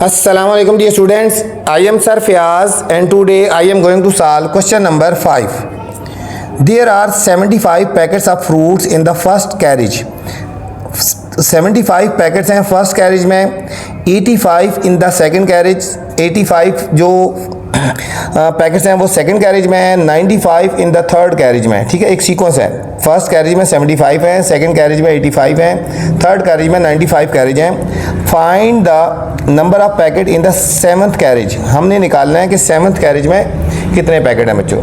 Assalamualaikum dear students, I am Sir Fiaz and today I am going to solve question number 5. There are 75 packets of fruits in the first carriage. 75 packets हैं first carriage में, 85 in the second carriage, 85 जो packets हैं वो second carriage में है, 95 इन the third carriage में। ठीक है, एक सीक्वेंस है। फर्स्ट कैरेज में 75 है, सेकंड कैरेज में 85 है, थर्ड कैरेज में 95 कैरेज हैं। Find the number of packet in the seventh carriage. हमने निकालना है कि सेवन्थ कैरेज में कितने पैकेट हैं बच्चों।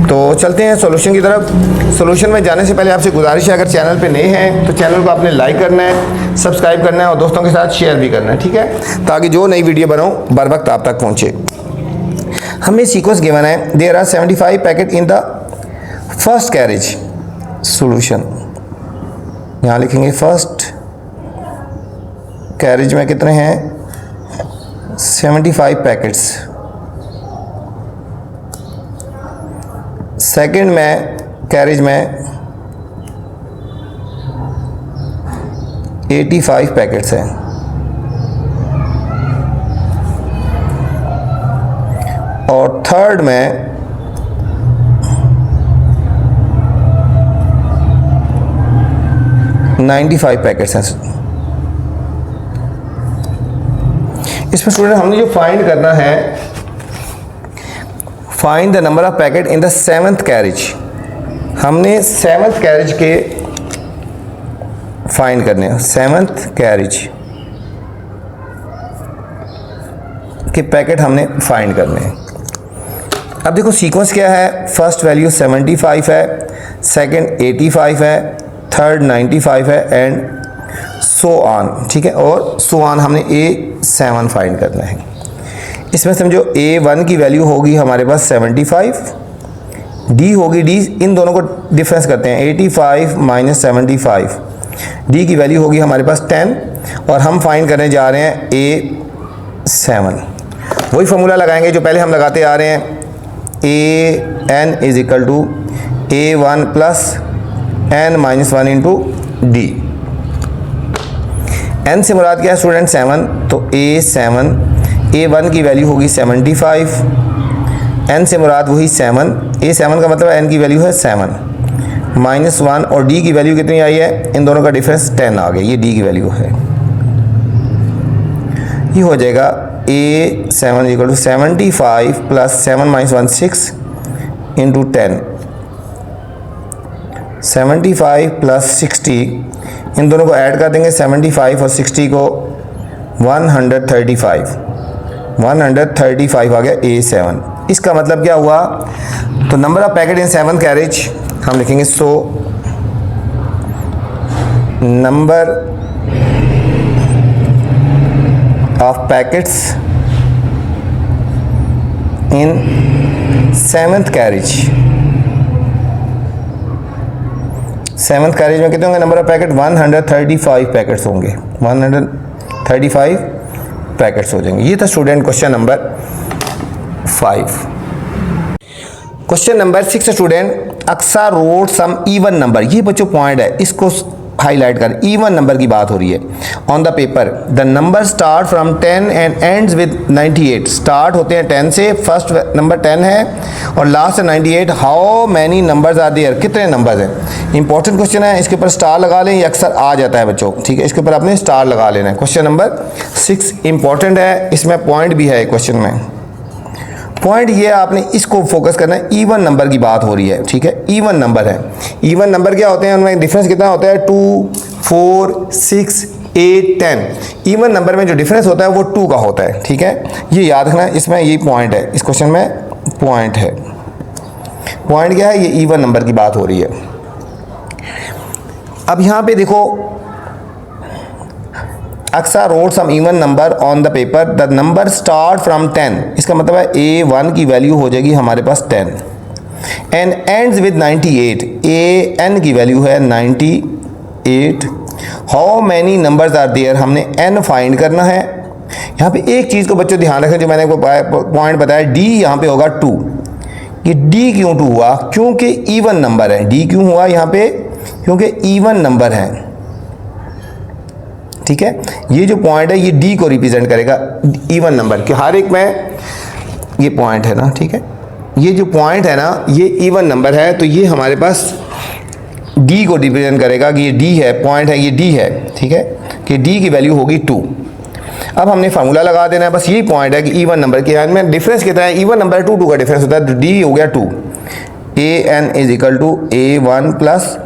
तो चलते हैं सॉल्यूशन की तरफ। सॉल्यूशन में जाने से पहले आपसे गुजारिश है, अगर चैनल पे नए हैं तो चैनल को आपने लाइक करना है, सब्सक्राइब करना है और दोस्तों के साथ शेयर भी करना है। ठीक है, ताकि जो नई वीडियो बनाऊँ बर वक्त आप तक पहुँचे। हमें सीक्वेंस गिवन है, there are 75 packet in the first carriage. Solution यहाँ लिखेंगे फर्स्ट कैरेज में कितने हैं 75 पैकेट्स, सेकंड में कैरेज में 85 पैकेट्स हैं, और थर्ड में 95 पैकेट्स हैं। इसमें स्टूडेंट हमने जो फाइंड करना है, find the number of packet in the seventh carriage. हमने सेवन्थ कैरेज के फाइंड करने हैं, सेवन्थ कैरेज के पैकेट हमने फाइंड करने हैं। अब देखो सीक्वेंस क्या है, फर्स्ट वैल्यू 75 है, सेकंड 85 है, थर्ड 95 है एंड सो ऑन। ठीक है, और सो ऑन हमने A7 फाइंड करना है। इसमें समझो A1 की वैल्यू होगी हमारे पास 75, D होगी, D इन दोनों को डिफरेंस करते हैं, 85 माइनस 75, D की वैल्यू होगी हमारे पास 10, और हम फाइंड करने जा रहे हैं A7। वही फॉर्मूला लगाएंगे जो पहले हम लगाते आ रहे हैं, AN is equal to A1 plus N minus 1 into D। N से मुराद क्या है स्टूडेंट 7, तो A7, A1 की वैल्यू होगी 75, N से मुराद वही 7, A7 का मतलब N की वैल्यू है 7 माइनस 1, और D की वैल्यू कितनी आई है, इन दोनों का डिफरेंस 10 आ गया, ये D की वैल्यू है। ये हो जाएगा A7 equal to 75 plus 7 minus 1 6 into 10, 75 plus 60, इन दोनों को ऐड कर देंगे, 75 और 60 को 135 आ गया A7। इसका मतलब क्या हुआ, तो number of packet in seventh carriage हम लिखेंगे, so number of packets in seventh carriage. Seventh carriage में कितने होंगे नंबर ऑफ पैकेट, 135 पैकेट्स होंगे, 135 पैकेट्स हो जाएंगे। ये था student question number 5। Question number 6 student, अक्सा रोड सम इवन नंबर। ये बच्चों पॉइंट है, इसको हाईलाइट कर, इवन नंबर की बात हो रही है। On the paper the number start from 10 and ends with 98। Start होते हैं 10 से, फर्स्ट नंबर 10 है और लास्ट है 98। How many numbers are there, कितने नंबर्स हैं। इंपॉर्टेंट क्वेश्चन है, इसके ऊपर स्टार लगा लें, ये अक्सर आ जाता है बच्चों। ठीक है, इसके ऊपर आपने स्टार लगा लेना है। क्वेश्चन नंबर 6 इंपॉर्टेंट है, इसमें पॉइंट भी है क्वेश्चन में। पॉइंट ये आपने इसको फोकस करना है, इवन नंबर की बात हो रही है। ठीक है, इवन नंबर है। इवन नंबर क्या होते हैं, उनमें डिफरेंस कितना होता है, 2 4 6 8 10। इवन नंबर में जो डिफरेंस होता है वो 2 का होता है। ठीक है, ये याद रखना, इसमें ये पॉइंट है, इस क्वेश्चन में पॉइंट है। पॉइंट क्या है, ये इवन नंबर की बात हो रही है। अब यहाँ पे देखो, Aqsa road some even number on the paper, the number start from 10। इसका मतलब है A1 की वैल्यू हो जाएगी हमारे पास 10 एंड एंड्स विद 98। AN की वैल्यू है 98। How many numbers are there, हमने N फाइंड करना है। यहाँ पे एक चीज़ को बच्चों ध्यान रखें, जो मैंने पॉइंट बताया, D यहाँ पे होगा 2। ये D क्यों 2 हुआ, क्योंकि इवन नंबर है। D क्यों हुआ यहाँ पे, क्योंकि इवन नंबर है। ठीक है। ये जो पॉइंट है ये डी को रिप्रेजेंट करेगा, इवन नंबर के हर एक में ये पॉइंट है ना, ठीक है। ये जो पॉइंट है ना ये इवन नंबर है, तो ये हमारे पास डी को रिप्रेजेंट करेगा कि ये डी है, पॉइंट है ये डी है, ठीक है, कि डी की वैल्यू होगी 2। अब हमने फार्मूला लगा देना है, बस यही पॉइंट है कि इवन नंबर के यानी में डिफरेंस कितना है, इवन नंबर 2 का डिफरेंस होता है, तो डी हो गया 2। A N is equal to A one plus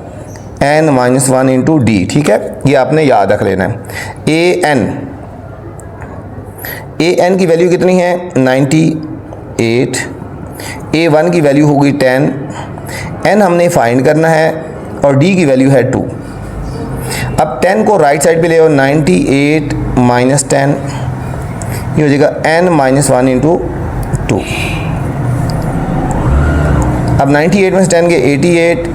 N minus one into D, ठीक है, ये आपने याद रख लेना है। ए एन की वैल्यू कितनी है 98, ए वन की वैल्यू होगी 10, एन हमने फाइंड करना है और डी की वैल्यू है 2। अब 10 को राइट साइड पे ले आओ, 98 माइनस 10 ये हो जाएगा n माइनस 1 इंटू 2। अब 98 में से 10 के 88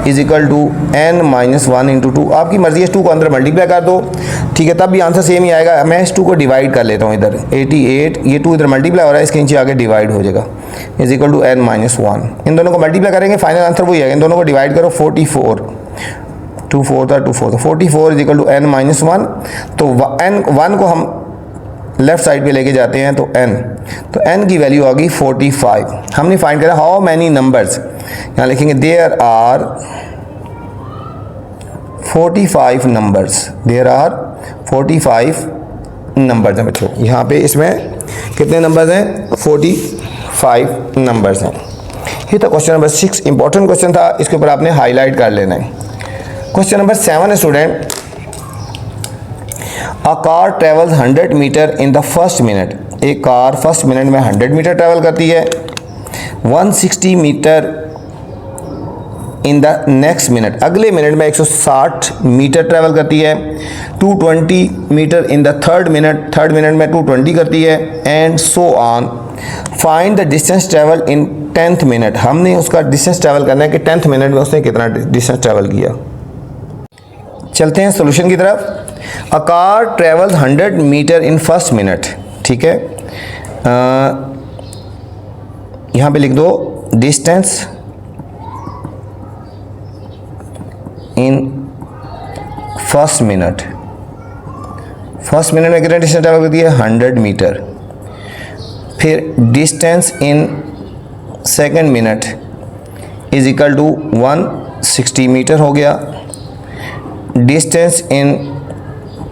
is equal to n minus 1 into 2। आपकी मर्जी है 2 को अंदर मल्टीप्लाई कर दो, ठीक है, तब भी आंसर सेम ही आएगा। मैं इस 2 को डिवाइड कर लेता हूँ, इधर 88 ये 2 इधर मल्टीप्लाई हो रहा है, इसके नीचे आगे डिवाइड हो जाएगा, is equal to n minus 1। इन दोनों को मल्टीप्लाई करेंगे, फाइनल आंसर वही आएगा। इन दोनों को डिवाइड करो, 44 2 4 था 2 4 था 44 is equal to n minus 1। तो n 1 को हम लेफ्ट साइड पे लेके जाते हैं, तो n की वैल्यू आ गई 45। हमने फाइंड करा हाउ मैनी नंबर्स, यहाँ लिखेंगे there are 45 numbers, there are 45 numbers हैं बच्चों। यहाँ पे इसमें कितने नंबर्स हैं 45 नंबर्स हैं। ये था क्वेश्चन नंबर 6, इंपॉर्टेंट क्वेश्चन था, इसके ऊपर आपने हाईलाइट कर लेना है। क्वेश्चन नंबर 7 है student, a car travels 100 metre in the first minute. एक कार फर्स्ट मिनट में 100 मीटर ट्रेवल करती है, 160 metre in the next minute, अगले मिनट में 160 मीटर ट्रेवल करती है, 220 metre in the third minute में 220 करती है, and so on. Find the distance travel in 10th minute. हमने उसका डिस्टेंस ट्रेवल करना है कि 10th मिनट में उसने कितना डिस्टेंस ट्रेवल किया। चलते हैं सोल्यूशन की तरफ। A car travels 100 metre in first minute, ठीक है, यहाँ पे लिख दो distance in first minute. First minute में कितना डिस्टेंस ट्रेवल करती है 100 मीटर। फिर distance in second minute is equal to 160 metre हो गया। Distance in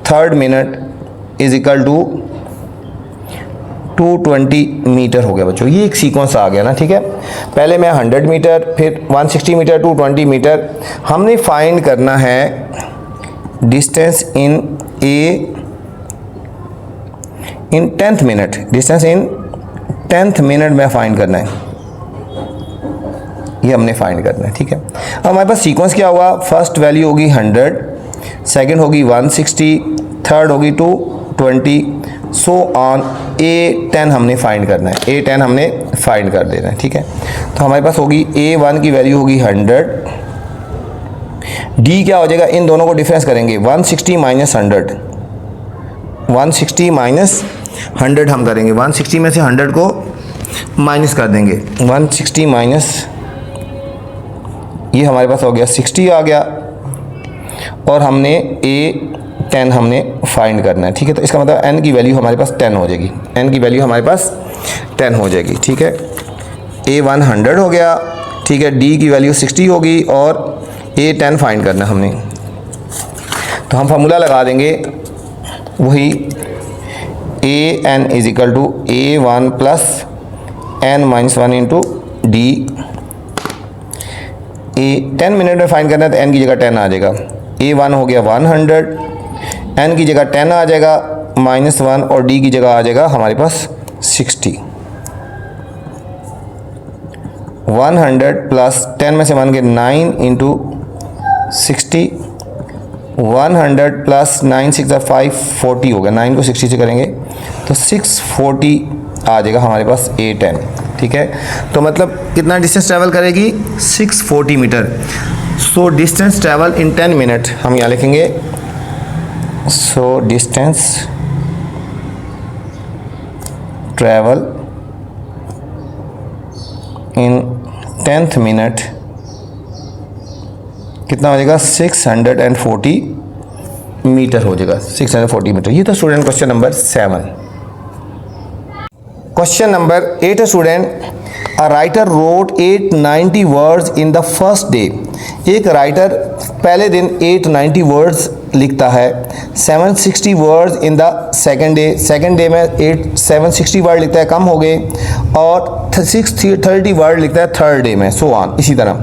third minute is equal to 220 metre हो गया बच्चों। ये एक सीक्वेंस आ गया ना, ठीक है। पहले मैं 100 मीटर, फिर 160 मीटर, 220 मीटर। हमने फाइंड करना है distance in A in 10th minute, distance in 10th minute में फाइंड करना है, ये हमने फाइंड करना है, ठीक है। अब हमारे पास सीक्वेंस क्या हुआ, फर्स्ट वैल्यू होगी 100, सेकंड होगी 160, थर्ड होगी 220, सो ऑन। A10 हमने फाइंड करना है, A10 हमने फाइंड कर देना है, ठीक है। तो हमारे पास होगी A1 की वैल्यू होगी 100, D क्या हो जाएगा, इन दोनों को डिफरेंस करेंगे, 160 माइनस 100, 160 माइनस 100 हम करेंगे, 160 में से 100 को माइनस कर देंगे, 160 माइनस ये हमारे पास हो गया 60 आ गया, और हमने A10 हमने फाइंड करना है, ठीक है। तो इसका मतलब n की वैल्यू हमारे पास 10 हो जाएगी, n की वैल्यू हमारे पास 10 हो जाएगी, ठीक है। A1 100 हो गया, ठीक है, D की वैल्यू 60 होगी, और A10 फाइंड करना है हमने। तो हम फार्मूला लगा देंगे वही, AN is equal to A1 plus n minus 1 into D। A10 minute में फाइंड करना है, तो n की जगह 10 आ जाएगा। A1 हो गया 100, n की जगह 10 आ जाएगा माइनस 1, और D की जगह आ जाएगा हमारे पास 60। 100 प्लस 10 में से 1 के 9 इंटू 60, 100 प्लस 9 6 540 हो गया, 9 को 60 से करेंगे तो 640 आ जाएगा हमारे पास A10, ठीक है। तो मतलब कितना डिस्टेंस ट्रैवल करेगी 640 metre. So distance travel in 10 minute हम यहाँ लिखेंगे, so distance travel in 10th minute कितना हो जाएगा 640 मीटर हो जाएगा, 640 मीटर। ये था student question number 7। Question number 8 student, a writer wrote 890 words in the first day. एक राइटर पहले दिन 890 वर्ड्स लिखता है, 760 words in the second day. Second day में 760 वर्ड लिखता है, कम हो गए, और 630 वर्ड लिखता है थर्ड डे में, सो ऑन, इसी तरह।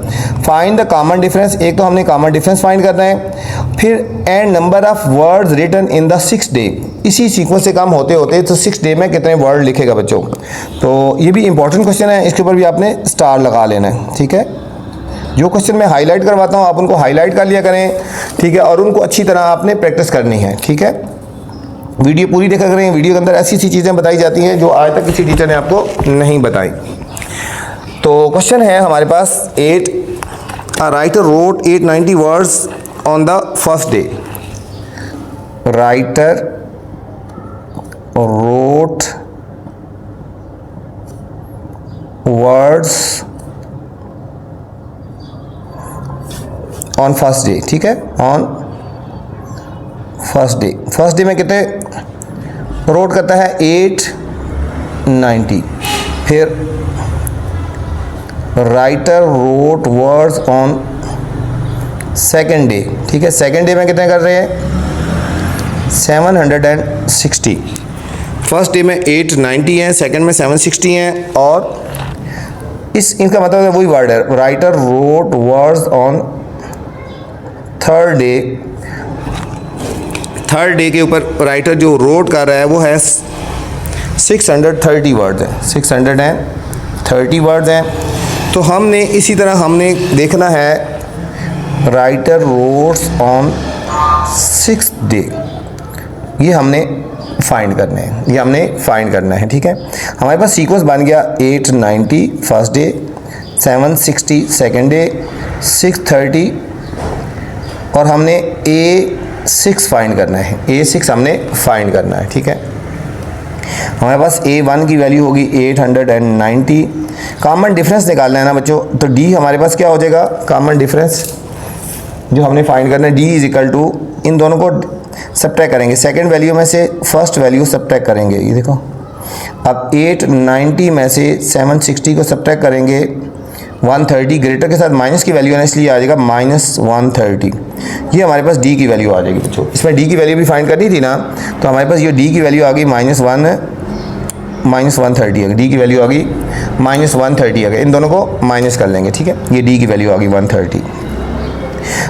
Find the common difference. एक तो हमने कॉमन डिफरेंस फाइंड करना है, फिर and number of words written in the 6th day. इसी सीक्वेंस से कम होते होते तो 6 डे में कितने वर्ड लिखेगा बच्चों। तो ये भी इंपॉर्टेंट क्वेश्चन है, इसके ऊपर भी आपने स्टार लगा लेना है, ठीक है। जो क्वेश्चन मैं हाईलाइट करवाता हूँ आप उनको हाईलाइट कर लिया करें, ठीक है, और उनको अच्छी तरह आपने प्रैक्टिस करनी है, ठीक है। वीडियो पूरी देखा करें, वीडियो के अंदर ऐसी ऐसी चीज़ें बताई जाती हैं जो आज तक किसी टीचर ने आपको नहीं बताई। तो क्वेश्चन है हमारे पास 8, a writer wrote 890 words on the first day. Writer wrote words on first day, ठीक है, on first day. First day में कितने रोट करता है, 890। फिर writer wrote words on second day, ठीक है, सेकेंड डे में कितने कर रहे हैं, 760। फर्स्ट डे में 890 हैं, सेकेंड में 760 हैं, और इनका मतलब है वही वर्ड है, writer wrote words on third day. Third day के ऊपर राइटर जो रोट कर रहा है वो है 630 वर्ड्स हैं, 630 वर्ड्स हैं। तो हमने इसी तरह हमने देखना है राइटर रोट्स ऑन 6th डे, ये हमने फाइंड करने हैं, ये हमने फाइंड करना है, ठीक है। हमारे पास सीक्वेंस बन गया 890 फर्स्ट डे, 760 सेकेंड डे, 630, और हमने A6 फाइंड करना है, A6 हमने फाइंड करना है, ठीक है। हमारे पास A1 की वैल्यू होगी 890। कॉमन डिफरेंस निकालना है ना बच्चों, तो D हमारे पास क्या हो जाएगा, कॉमन डिफरेंस जो हमने फाइंड करना है, D इज इक्वल टू, इन दोनों को सब्ट्रैक्ट करेंगे, सेकंड वैल्यू में से फर्स्ट वैल्यू सब्ट्रैक्ट करेंगे। ये देखो, अब 890 में से 760 को सब्ट्रैक्ट करेंगे, 130 ग्रेटर के साथ माइनस की वैल्यू है ना, इसलिए आ जाएगा -130। ये हमारे पास D की वैल्यू आ जाएगी बच्चों। इसमें D की वैल्यू भी फाइंड करनी थी ना, तो हमारे पास ये D की वैल्यू आ गई -130 आ गई, D की वैल्यू आ गई -130 आ गई, इन दोनों को माइनस कर लेंगे, ठीक है। ये D की वैल्यू आ गई 130।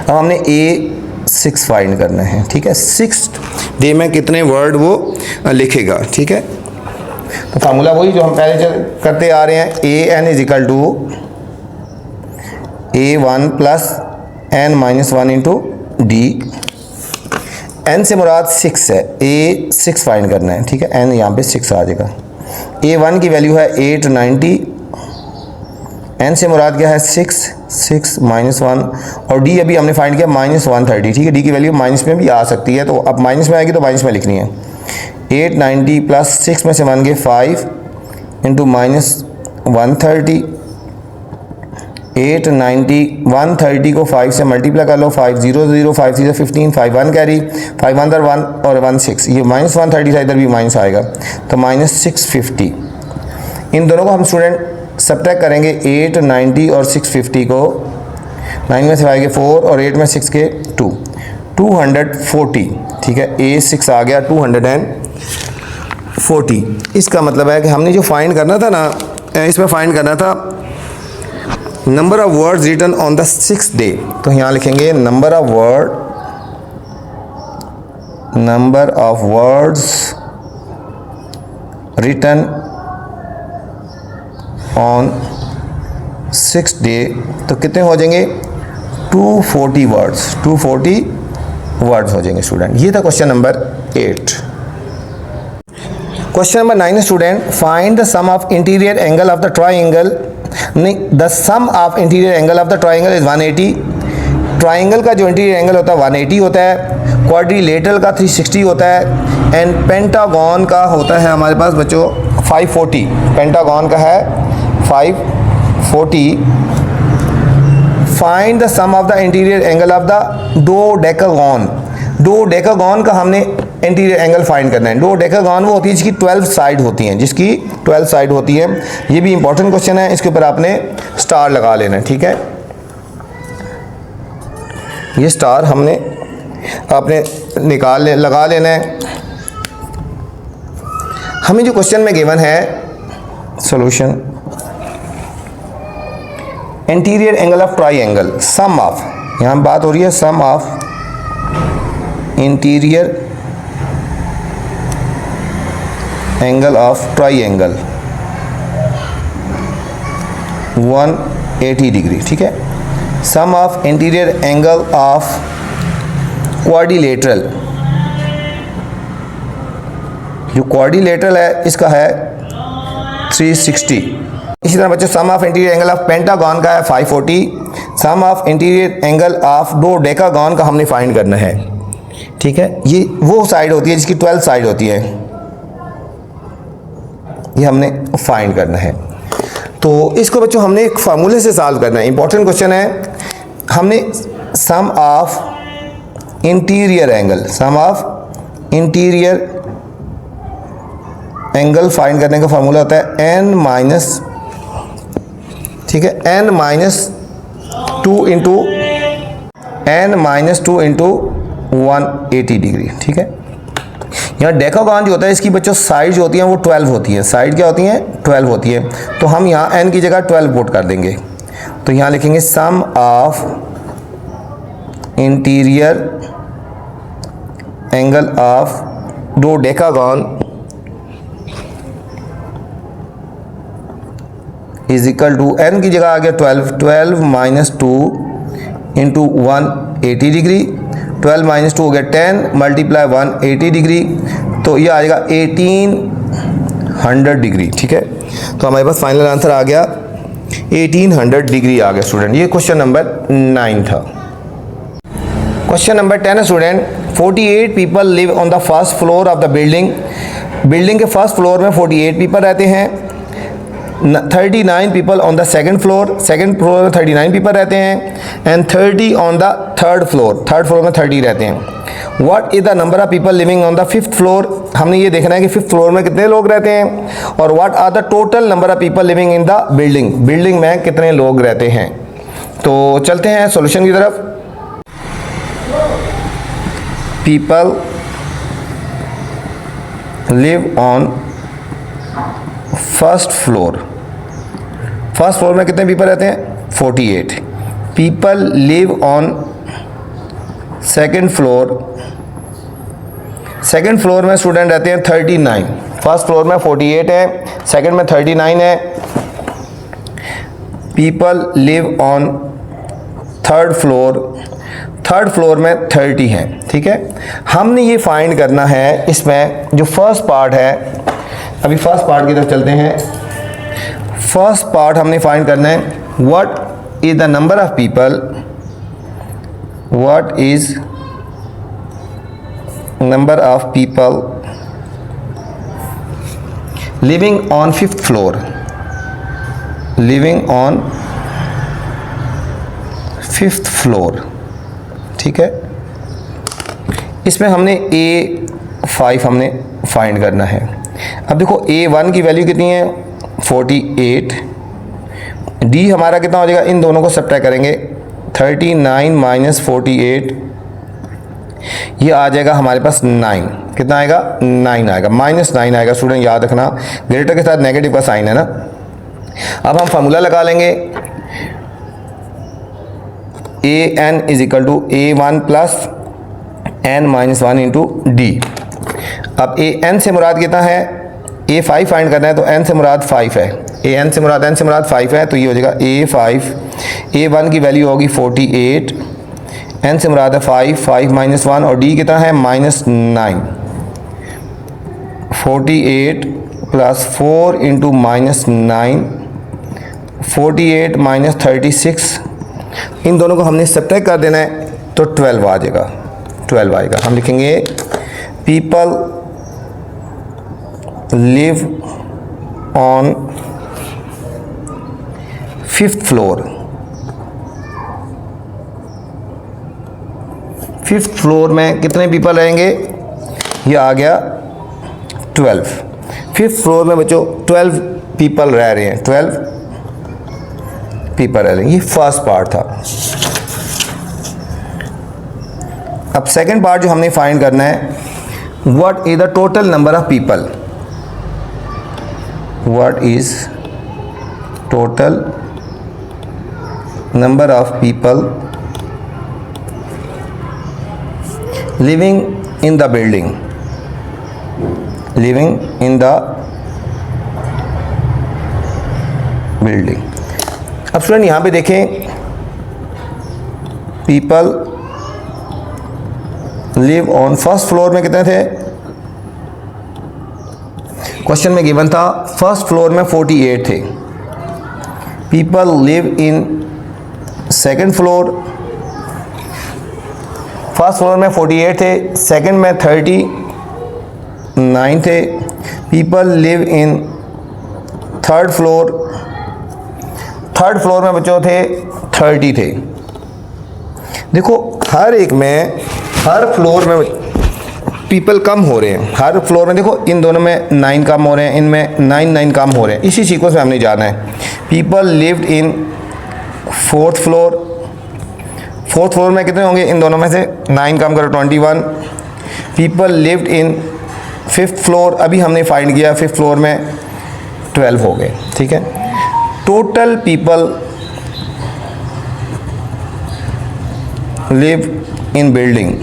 अब हमने A6 फाइंड करना है, ठीक है। 6th डे में कितने वर्ड वो लिखेगा, ठीक है। तो फार्मूला वही जो हम पहले करते आ रहे हैं, AN is equal to A1 plus n-1 into D। n से मुराद 6 है, A6 फाइंड करना है, ठीक है, n यहाँ पे 6 आ जाएगा। A1 की वैल्यू है 890, n से मुराद क्या है 6 -1, और D अभी हमने फाइंड किया -130, ठीक है। D की वैल्यू माइनस में भी आ सकती है, तो अब माइनस में आएगी तो माइनस में लिखनी है। 890 प्लस 6 में से बन गए 5 इंटू -130। 890 130 को 5 से मल्टीप्लाई कर लो, 5 0 0 5 0 15, 5 1 कैरी, 5 1 1 और 1 6, ये -130 था, इधर भी माइनस आएगा, तो -650। इन दोनों को हम स्टूडेंट सब्ट्रैक्ट करेंगे, 890 और 650 को, 9 में से 5 के 4 और 8 में 6 के 2, 240, ठीक है। A6 आ गया 240। इसका मतलब है कि हमने जो फाइंड करना था ना, इसमें फाइंड करना था number of words written on the 6th day. तो यहाँ लिखेंगे number of words written on 6th day, तो कितने हो जाएंगे, 240 वर्ड्स, 240 वर्ड्स हो जाएंगे स्टूडेंट। ये था question number 8। Question number 9 student, find the sum of interior angle of the triangle. नहीं, the sum of interior angle of the triangle is 180। Triangle का जो इंटीरियर एंगल होता है 180 होता है, क्वाड्रिलेटरल का 360 होता है, एंड पेंटागन का होता है हमारे पास बच्चों 540। पेंटागन का है 540। Find the sum of the interior angle of the dodecagon. Dodecagon का हमने इंटीरियर एंगल फाइंड करना है। डोडेकागॉन वो होती है जिसकी 12 साइड होती हैं, जिसकी 12 साइड होती है। ये भी इंपॉर्टेंट क्वेश्चन है, इसके ऊपर आपने स्टार लगा लेना है, ठीक है। ये स्टार हमने आपने लगा लेना है। हमें जो क्वेश्चन में गिवन है solution, interior angle of triangle, sum of, यहाँ बात हो रही है sum of interior angle of triangle 180 degree, ठीक है। Sum of interior angle of quadrilateral, जो क्वाड्रिलेटरल है इसका है 360। इसी तरह बच्चों sum of interior angle of pentagon का है 540। Sum of interior angle of dodecagon का हमने फाइंड करना है, ठीक है। ये वो साइड होती है जिसकी 12 साइड होती है, ये हमने फाइंड करना है। तो इसको बच्चों हमने एक फार्मूले से सॉल्व करना है। इंपॉर्टेंट क्वेश्चन है। हमने sum of interior angle, sum of interior angle find करने का फार्मूला होता है n माइनस, ठीक है, n माइनस 2 इंटू 180 डिग्री, ठीक है। यहाँ डेकागॉन जो होता है इसकी बच्चों साइड जो होती हैं वो 12 होती है। साइड क्या होती हैं? 12 होती है। तो हम यहाँ n की जगह 12 पुट कर देंगे। तो यहाँ लिखेंगे sum of interior angle of dodecagon is equal to n की जगह आ गया 12 माइनस 2 इंटू 180 डिग्री, 12 माइनस 2 हो गया 10 मल्टीप्लाई 180 डिग्री, तो ये आ जाएगा 1800 डिग्री, ठीक है। तो हमारे पास फाइनल आंसर आ गया 1800 डिग्री आ गया स्टूडेंट। ये क्वेश्चन नंबर 9 था। क्वेश्चन नंबर 10 है student, 48 people live on the first floor of the building. Building के फर्स्ट फ्लोर में 48 पीपल रहते हैं। 39 people on the second floor में 39 पीपल रहते हैं, and 30 on the third floor में 30 रहते हैं। What is the number of people living on the fifth floor, हमने ये देखना है कि फिफ्थ फ्लोर में कितने लोग रहते हैं, और what are the total number of people living in the building में कितने लोग रहते हैं। तो चलते हैं सॉल्यूशन की तरफ। People live on first floor में कितने पीपल रहते हैं? 48। People live on second floor में स्टूडेंट रहते हैं 39। फर्स्ट फ्लोर में 48 है, सेकंड में 39 है। People live on third floor में 30 है, ठीक है। हमने ये फाइंड करना है, इसमें जो फर्स्ट पार्ट है, अभी फर्स्ट पार्ट की तरफ चलते हैं। फर्स्ट पार्ट हमने फाइंड करना है, what is the number of people, what is number of people living on fifth floor, living on fifth floor, ठीक है। इसमें हमने A5 हमने फाइंड करना है। अब देखो A1 की वैल्यू कितनी है? 48। D हमारा कितना हो जाएगा? इन दोनों को सब्ट्रैक्ट करेंगे, 39 माइनस 48, ये आ जाएगा हमारे पास 9। कितना आएगा? 9 आएगा, -9 आएगा। स्टूडेंट याद रखना, ग्रेटर के साथ नेगेटिव का साइन है ना। अब हम फार्मूला लगा लेंगे, AN is equal to A1 plus N minus 1 into D। अब AN से मुराद कितना है? A5 फाइंड करना है, तो N से मुराद 5 है। AN से मुराद N से मुराद 5 है, तो ये हो जाएगा A5। A1 की वैल्यू होगी 48, N से मुराद है 5 माइनस 1, और D कितना है? -9। 48 प्लस 4 इंटू -9, 48 माइनस 36, इन दोनों को हमने सब्ट्रैक्ट कर देना है, तो 12 आ जाएगा, 12 आएगा। हम लिखेंगे people live on fifth fifth floor में कितने पीपल रहेंगे, ये आ गया 12। फिफ्थ फ्लोर में बच्चों 12 पीपल रह रहे हैं, 12 पीपल रह रहे हैं। ये फर्स्ट पार्ट था। अब सेकंड पार्ट जो हमने फाइंड करना है, what is the total number of people, what is total number of people living in the building, living in the building. अब स्टूडेंट यहाँ पे देखें, people live on first floor में कितने थे, क्वेश्चन में गिवन था फर्स्ट फ्लोर में 48 थे। People live in second floor, first floor में 48 थे, सेकंड में 39 थे। People live in third floor, third floor में बच्चों थे 30 थे। देखो हर एक में, हर फ्लोर में पीपल कम हो रहे हैं, हर फ्लोर में देखो इन दोनों में 9 कम हो रहे हैं, इनमें 9 कम हो रहे हैं। इसी सीक्वेंस में हमने जाना है। People lived in fourth floor, fourth floor में कितने होंगे, इन दोनों में से 9 कम करो 21। People lived in fifth floor, अभी हमने फाइंड किया फिफ्थ फ्लोर में 12 हो गए, ठीक है। Total people live in building,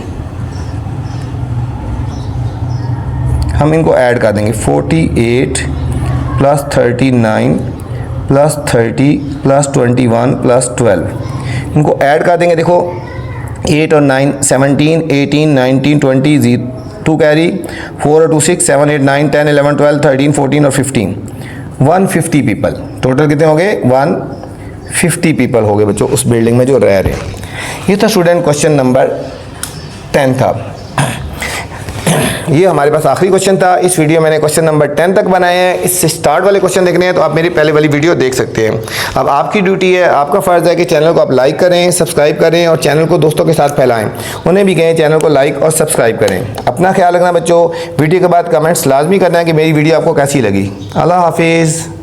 हम इनको ऐड कर देंगे 48 प्लस 39 प्लस 30 प्लस 21 प्लस 12, इनको ऐड कर देंगे। देखो 8 और 9 17 18 19 20 2 कैरी, 4 और 2 6 7 8 9 10 11 12 13 14 और 15, 150 पीपल टोटल कितने हो गए, 150 पीपल हो गए बच्चों उस बिल्डिंग में जो रह रहे हैं। ये था स्टूडेंट क्वेश्चन नंबर 10 था। ये हमारे पास आखिरी क्वेश्चन था। इस वीडियो मैंने क्वेश्चन नंबर 10 तक बनाए हैं। इससे स्टार्ट वाले क्वेश्चन देखने हैं तो आप मेरी पहले वाली वीडियो देख सकते हैं। अब आपकी ड्यूटी है, आपका फ़र्ज़ है कि चैनल को आप लाइक करें, सब्सक्राइब करें और चैनल को दोस्तों के साथ फैलाएं। उन्हें भी कहें चैनल को लाइक और सब्सक्राइब करें। अपना ख्याल रखना बच्चों। वीडियो के बाद कमेंट्स लाजमी करना है कि मेरी वीडियो आपको कैसी लगी। अल्लाह हाफिज़।